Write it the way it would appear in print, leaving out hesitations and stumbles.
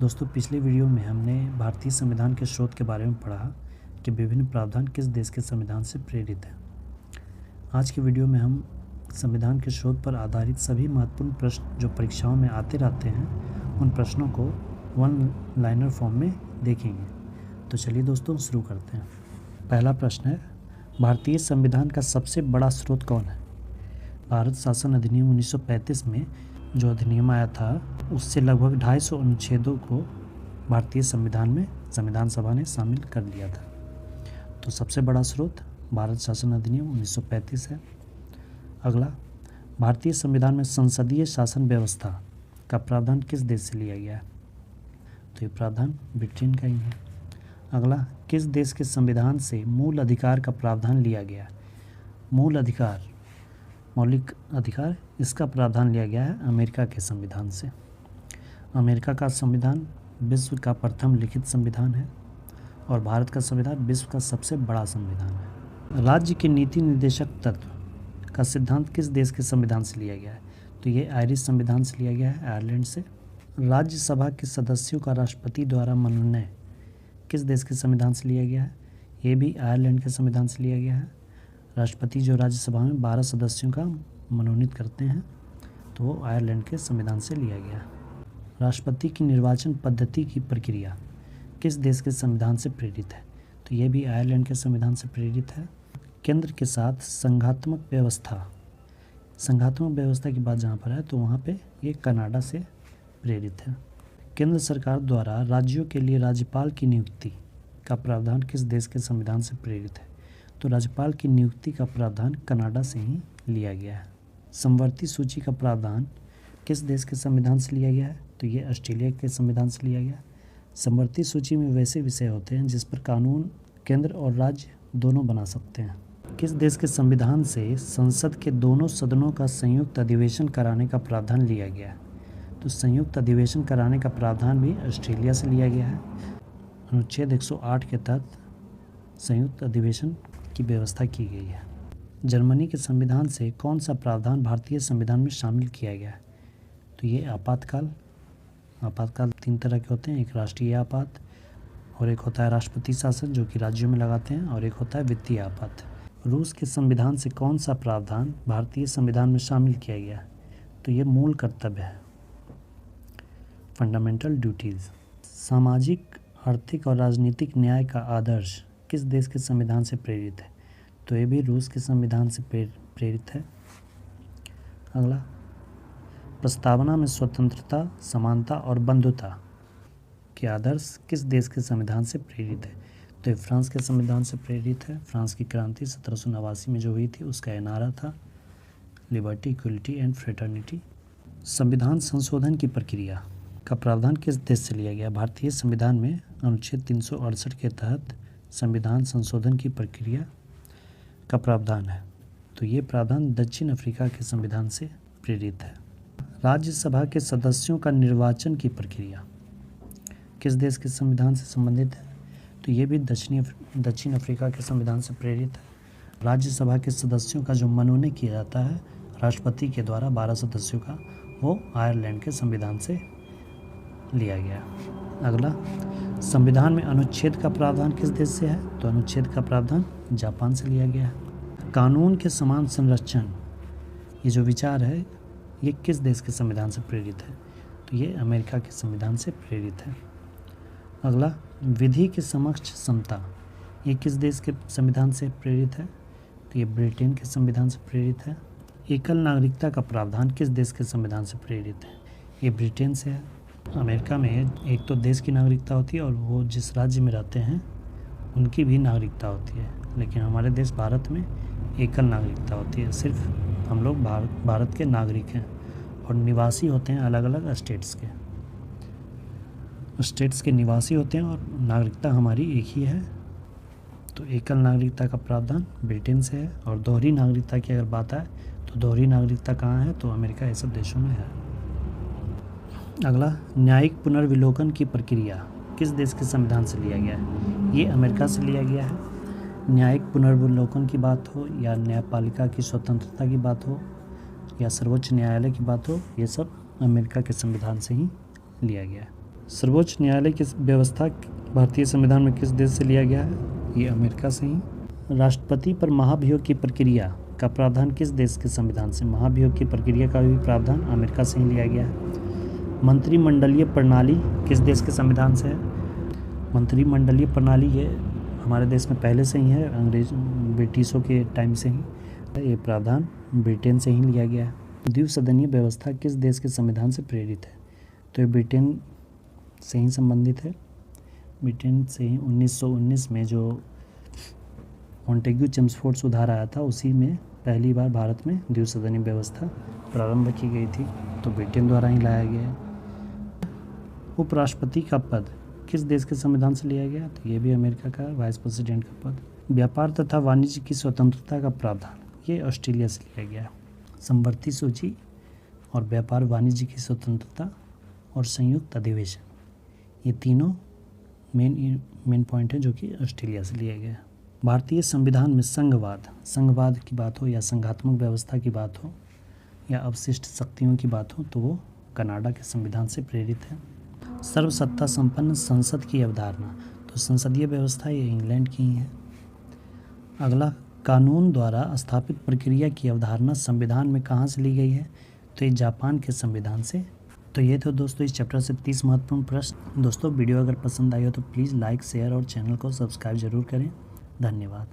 दोस्तों, पिछले वीडियो में हमने भारतीय संविधान के स्रोत के बारे में पढ़ा कि विभिन्न प्रावधान किस देश के संविधान से प्रेरित हैं। आज के वीडियो में हम संविधान के स्रोत पर आधारित सभी महत्वपूर्ण प्रश्न जो परीक्षाओं में आते रहते हैं उन प्रश्नों को वन लाइनर फॉर्म में देखेंगे। तो चलिए दोस्तों शुरू करते हैं। पहला प्रश्न है, भारतीय संविधान का सबसे बड़ा स्रोत कौन है? भारत शासन अधिनियम 1935 में जो अधिनियम आया था उससे लगभग 250 अनुच्छेदों को भारतीय संविधान में संविधान सभा ने शामिल कर लिया था। तो सबसे बड़ा स्रोत भारत शासन अधिनियम 1935 है। अगला, भारतीय संविधान में संसदीय शासन व्यवस्था का प्रावधान किस देश से लिया गया है? तो ये प्रावधान ब्रिटेन का ही है। अगला, किस देश के संविधान से मूल अधिकार का प्रावधान लिया गया है? मूल अधिकार, मौलिक अधिकार, इसका प्रावधान लिया गया है अमेरिका के संविधान से। अमेरिका का संविधान विश्व का प्रथम लिखित संविधान है और भारत का संविधान विश्व का सबसे बड़ा संविधान है। राज्य के नीति निर्देशक तत्व का सिद्धांत किस देश के संविधान से लिया गया है? तो ये आयरिश संविधान से लिया गया है, आयरलैंड से। राज्यसभा के सदस्यों का राष्ट्रपति द्वारा मनोनयन किस देश के संविधान से लिया गया है? ये भी आयरलैंड के संविधान से लिया गया है। राष्ट्रपति जो राज्यसभा में 12 सदस्यों का मनोनीत करते हैं तो वो आयरलैंड के संविधान से लिया गया। राष्ट्रपति की निर्वाचन पद्धति की प्रक्रिया किस देश के संविधान से प्रेरित है? तो ये भी आयरलैंड के संविधान से प्रेरित है। केंद्र के साथ संघात्मक व्यवस्था की बात जहाँ पर है तो वहाँ पे ये कनाडा से प्रेरित है। केंद्र सरकार द्वारा राज्यों के लिए राज्यपाल की नियुक्ति का प्रावधान किस देश के संविधान से प्रेरित है? तो राज्यपाल की नियुक्ति का प्रावधान कनाडा से ही लिया गया है। समवर्ती सूची का प्रावधान किस देश के संविधान से लिया गया है? तो ये ऑस्ट्रेलिया के संविधान से लिया गया। समवर्ती सूची में वैसे विषय होते हैं जिस पर कानून केंद्र और राज्य दोनों बना सकते हैं। किस देश के संविधान से संसद के दोनों सदनों का संयुक्त अधिवेशन कराने का प्रावधान लिया गया है? तो संयुक्त अधिवेशन कराने का प्रावधान भी ऑस्ट्रेलिया से लिया गया है। अनुच्छेद 108 के तहत संयुक्त अधिवेशन की व्यवस्था की गई है। जर्मनी के संविधान से कौन सा प्रावधान भारतीय संविधान में शामिल किया गया है? तो ये आपातकाल 3 तरह के होते हैं, एक राष्ट्रीय आपात और एक होता है राष्ट्रपति शासन जो कि राज्यों में लगाते हैं और एक होता है वित्तीय आपात। रूस के संविधान से कौन सा प्रावधान भारतीय संविधान में शामिल किया गया है? तो ये मूल कर्तव्य है, फंडामेंटल ड्यूटीज़। सामाजिक, आर्थिक और राजनीतिक न्याय का आदर्श किस देश के संविधान से प्रेरित है? तो ये भी रूस के संविधान से प्रेरित है। अगला, प्रस्तावना में स्वतंत्रता, समानता और बंधुता के आदर्श किस देश के संविधान से प्रेरित है? तो ये फ्रांस के संविधान से प्रेरित है। फ्रांस की क्रांति 1789 में जो हुई थी उसका ये नारा था, लिबर्टी, इक्वलिटी एंड फ्रेटर्निटी। संविधान संशोधन की प्रक्रिया का प्रावधान किस देश से लिया गया? भारतीय संविधान में अनुच्छेद 368 के तहत संविधान संशोधन की प्रक्रिया का प्रावधान है। तो ये प्रावधान दक्षिण अफ्रीका के संविधान से प्रेरित है। राज्यसभा के सदस्यों का निर्वाचन की प्रक्रिया किस देश के संविधान से संबंधित है? तो ये भी दक्षिण अफ्रीका के संविधान से प्रेरित है। राज्यसभा के सदस्यों का जो मनोनयन किया जाता है राष्ट्रपति के द्वारा 12 सदस्यों का, वो आयरलैंड के संविधान से लिया गया। अगला, संविधान में अनुच्छेद का प्रावधान किस देश से है? तो अनुच्छेद का प्रावधान जापान से लिया गया है। कानून के समान संरक्षण, ये जो विचार है ये किस देश के संविधान से प्रेरित है? तो ये अमेरिका के संविधान से प्रेरित है। अगला, विधि के समक्ष समता, ये किस देश के संविधान से प्रेरित है? तो ये ब्रिटेन के संविधान से प्रेरित है। एकल नागरिकता का प्रावधान किस देश के संविधान से प्रेरित है? ये ब्रिटेन से है। अमेरिका में एक तो देश की नागरिकता होती है और वो जिस राज्य में रहते हैं उनकी भी नागरिकता होती है, लेकिन हमारे देश भारत में एकल नागरिकता होती है। सिर्फ हम लोग भारत के नागरिक हैं और निवासी होते हैं अलग अलग स्टेट्स के निवासी होते हैं और नागरिकता हमारी एक ही है। तो एकल नागरिकता का प्रावधान ब्रिटेन से है। और दोहरी नागरिकता की अगर बात आए तो दोहरी नागरिकता कहाँ है? तो अमेरिका, ये सब देशों में है। अगला, न्यायिक पुनर्विलोकन की प्रक्रिया किस देश के संविधान से लिया गया है? ये अमेरिका से लिया गया है। न्यायिक पुनर्विलोकन की बात हो या न्यायपालिका की स्वतंत्रता की बात हो या सर्वोच्च न्यायालय की बात हो, ये सब अमेरिका के संविधान से ही लिया गया है। सर्वोच्च न्यायालय की व्यवस्था भारतीय संविधान में किस देश से लिया गया है? ये अमेरिका से ही। राष्ट्रपति पर महाभियोग की प्रक्रिया का प्रावधान किस देश के संविधान से? महाभियोग की प्रक्रिया का भी प्रावधान अमेरिका से ही लिया गया है। मंत्रिमंडलीय प्रणाली किस देश के संविधान से है? मंत्रिमंडलीय प्रणाली ये हमारे देश में पहले से ही है, ब्रिटिशों के टाइम से ही। ये प्रावधान ब्रिटेन से ही लिया गया है। द्विसदनीय व्यवस्था किस देश के संविधान से प्रेरित है? तो ये ब्रिटेन से ही संबंधित है। ब्रिटेन से ही 1919 में जो मॉन्टेग्यू चेम्सफोर्ड सुधार आया था, उसी में पहली बार भारत में द्विसदनीय व्यवस्था प्रारंभ की गई थी, तो ब्रिटेन द्वारा ही लाया गया है। उपराष्ट्रपति का पद किस देश के संविधान से लिया गया? तो ये भी अमेरिका का वाइस प्रेसिडेंट का पद। व्यापार तथा वाणिज्य की स्वतंत्रता का प्रावधान ये ऑस्ट्रेलिया से लिया गया है। समवर्ती सूची और व्यापार वाणिज्य की स्वतंत्रता और संयुक्त अधिवेशन, ये तीनों मेन पॉइंट है जो कि ऑस्ट्रेलिया से लिया गया है। भारतीय संविधान में संघवाद की बात हो या संघात्मक व्यवस्था की बात हो या अवशिष्ट शक्तियों की बात हो, तो वो कनाडा के संविधान से प्रेरित है। सर्वसत्ता संपन्न संसद की अवधारणा, तो संसदीय व्यवस्था ये इंग्लैंड की ही है। अगला, कानून द्वारा स्थापित प्रक्रिया की अवधारणा संविधान में कहाँ से ली गई है? तो ये जापान के संविधान से। तो ये थे दोस्तों इस चैप्टर से 30 महत्वपूर्ण प्रश्न। दोस्तों वीडियो अगर पसंद आई हो तो प्लीज़ लाइक, शेयर और चैनल को सब्सक्राइब जरूर करें। धन्यवाद।